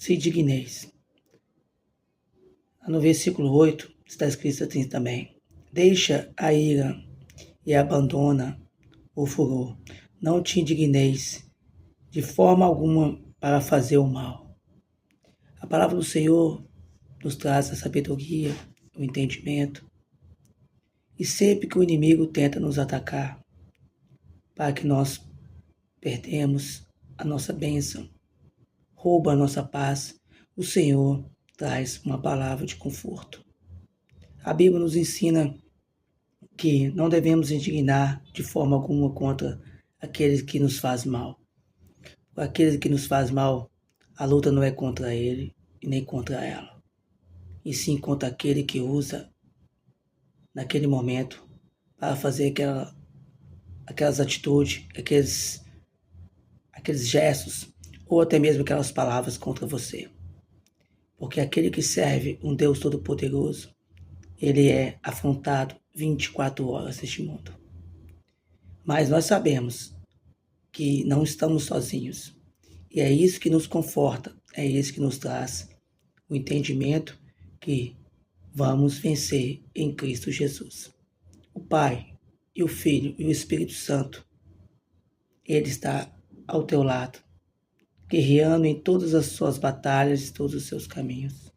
se digneis. No versículo 8 está escrito assim também: deixa a ira e abandona o furor. Não te indigneis de forma alguma para fazer o mal. A palavra do Senhor nos traz a sabedoria, o entendimento. E sempre que o inimigo tenta nos atacar, para que nós perdemos a nossa bênção, rouba a nossa paz, o Senhor traz uma palavra de conforto. A Bíblia nos ensina que não devemos indignar de forma alguma contra aqueles que nos fazem mal. Aqueles que nos fazem mal, a luta não é contra ele e nem contra ela, e sim contra aquele que usa naquele momento para fazer aquelas atitudes, aqueles gestos, ou até mesmo aquelas palavras contra você. Porque aquele que serve um Deus Todo-Poderoso, ele é afrontado 24 horas neste mundo. Mas nós sabemos que não estamos sozinhos. E é isso que nos conforta, é isso que nos traz o entendimento que vamos vencer em Cristo Jesus. O Pai e o Filho e o Espírito Santo, ele está ao teu lado, guerreando em todas as suas batalhas e todos os seus caminhos.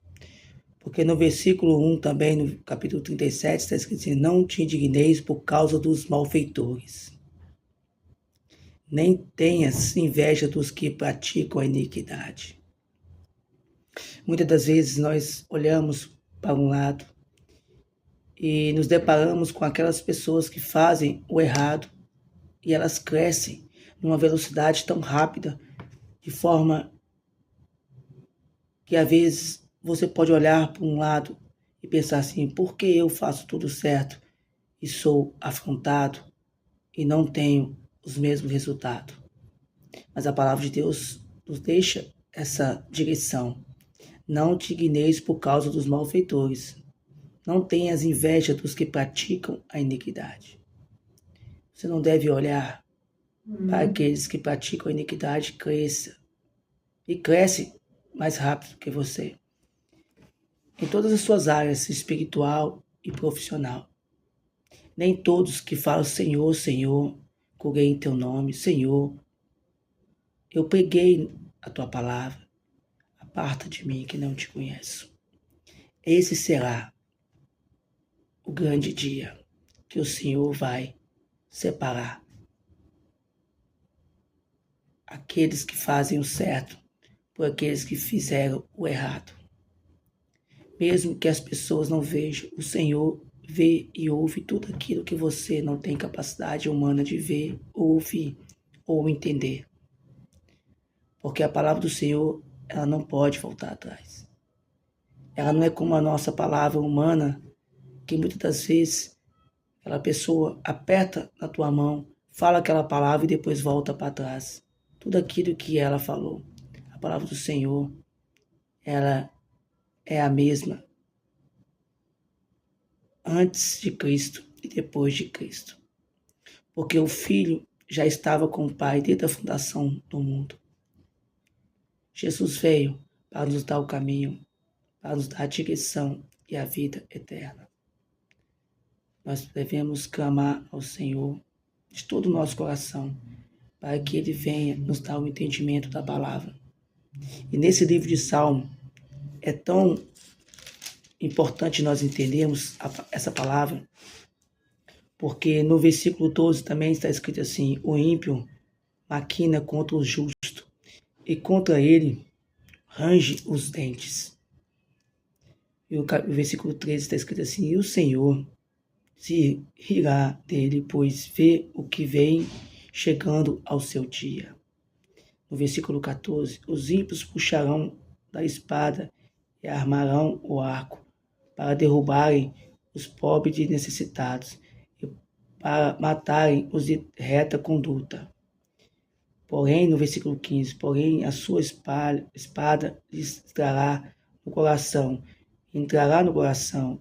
Porque no versículo 1 também, no capítulo 37, está escrito assim: não te indigneis por causa dos malfeitores, nem tenhas inveja dos que praticam a iniquidade. Muitas das vezes nós olhamos para um lado e nos deparamos com aquelas pessoas que fazem o errado e elas crescem numa velocidade tão rápida, de forma que às vezes você pode olhar para um lado e pensar assim: por que eu faço tudo certo e sou afrontado e não tenho os mesmos resultados? Mas a palavra de Deus nos deixa essa direção. Não te igneis por causa dos malfeitores. Não tenhas inveja dos que praticam a iniquidade. Você não deve olhar para aqueles que praticam a iniquidade e cresce mais rápido que você. Em todas as suas áreas, espiritual e profissional. Nem todos que falam Senhor, Senhor, curei em teu nome, Senhor, eu preguei a tua palavra, aparta de mim que não te conheço. Esse será o grande dia que o Senhor vai separar aqueles que fazem o certo por aqueles que fizeram o errado. Mesmo que as pessoas não vejam, o Senhor vê e ouve tudo aquilo que você não tem capacidade humana de ver, ouvir ou entender. Porque a palavra do Senhor, ela não pode voltar atrás. Ela não é como a nossa palavra humana, que muitas das vezes aquela pessoa aperta na tua mão, fala aquela palavra e depois volta para trás. Tudo aquilo que ela falou. A palavra do Senhor, ela é a mesma antes de Cristo e depois de Cristo. Porque o Filho já estava com o Pai desde a fundação do mundo. Jesus veio para nos dar o caminho, para nos dar a direção e a vida eterna. Nós devemos clamar ao Senhor de todo o nosso coração, para que Ele venha nos dar o entendimento da palavra. E nesse livro de Salmo, é tão importante nós entendermos essa palavra, porque no versículo 12 também está escrito assim: o ímpio maquina contra o justo, e contra ele range os dentes. E o versículo 13 está escrito assim: e o Senhor se rirá dele, pois vê o que vem chegando ao seu dia. No versículo 14, os ímpios puxarão da espada e armarão o arco para derrubarem os pobres e necessitados e para matarem os de reta conduta. Porém, no versículo 15, porém a sua espada lhes entrará no coração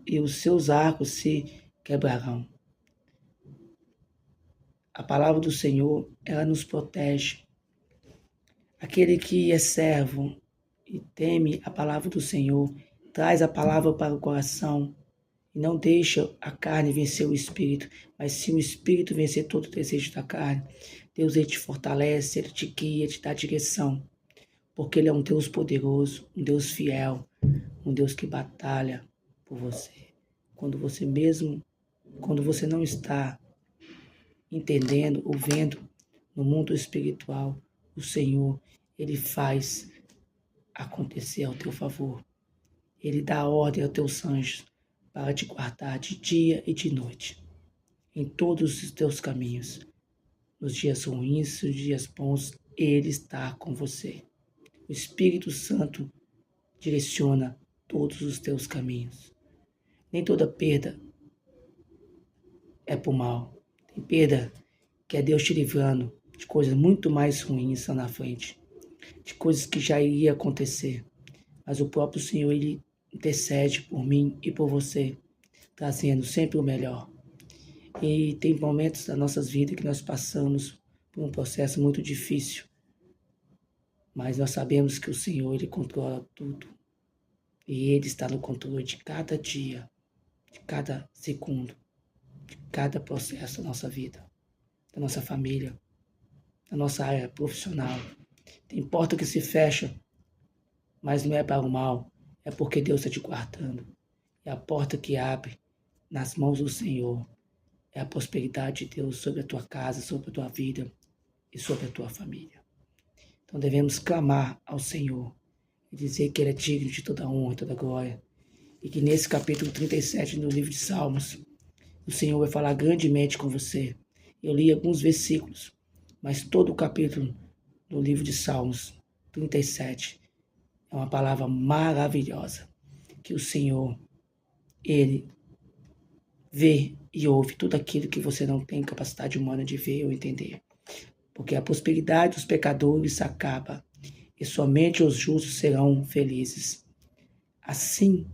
e os seus arcos se quebrarão. A palavra do Senhor, ela nos protege. Aquele que é servo e teme a palavra do Senhor, traz a palavra para o coração e não deixa a carne vencer o espírito, mas se o espírito vencer todo o desejo da carne, Deus ele te fortalece, ele te guia, te dá direção, porque ele é um Deus poderoso, um Deus fiel, um Deus que batalha por você. Quando você não está entendendo ou vendo no mundo espiritual, o Senhor, ele faz acontecer ao teu favor. Ele dá ordem aos teus anjos para te guardar de dia e de noite, em todos os teus caminhos. Nos dias ruins, nos dias bons, ele está com você. O Espírito Santo direciona todos os teus caminhos. Nem toda perda é por mal. Tem perda que é Deus te livrando de coisas muito mais ruins lá na frente, de coisas que já iria acontecer. Mas o próprio Senhor, ele intercede por mim e por você, trazendo sempre o melhor. E tem momentos das nossas vidas que nós passamos por um processo muito difícil, mas nós sabemos que o Senhor, ele controla tudo. E ele está no controle de cada dia, de cada segundo, de cada processo da nossa vida, da nossa família, da nossa área profissional. Tem porta que se fecha, mas não é para o mal, é porque Deus está te guardando. E a porta que abre nas mãos do Senhor é a prosperidade de Deus sobre a tua casa, sobre a tua vida e sobre a tua família. Então devemos clamar ao Senhor e dizer que Ele é digno de toda honra e toda glória. E que nesse capítulo 37 do livro de Salmos, o Senhor vai falar grandemente com você. Eu li alguns versículos, mas todo o capítulo do livro de Salmos 37 é uma palavra maravilhosa, que o Senhor, Ele vê e ouve tudo aquilo que você não tem capacidade humana de ver ou entender. Porque a prosperidade dos pecadores acaba, e somente os justos serão felizes. Assim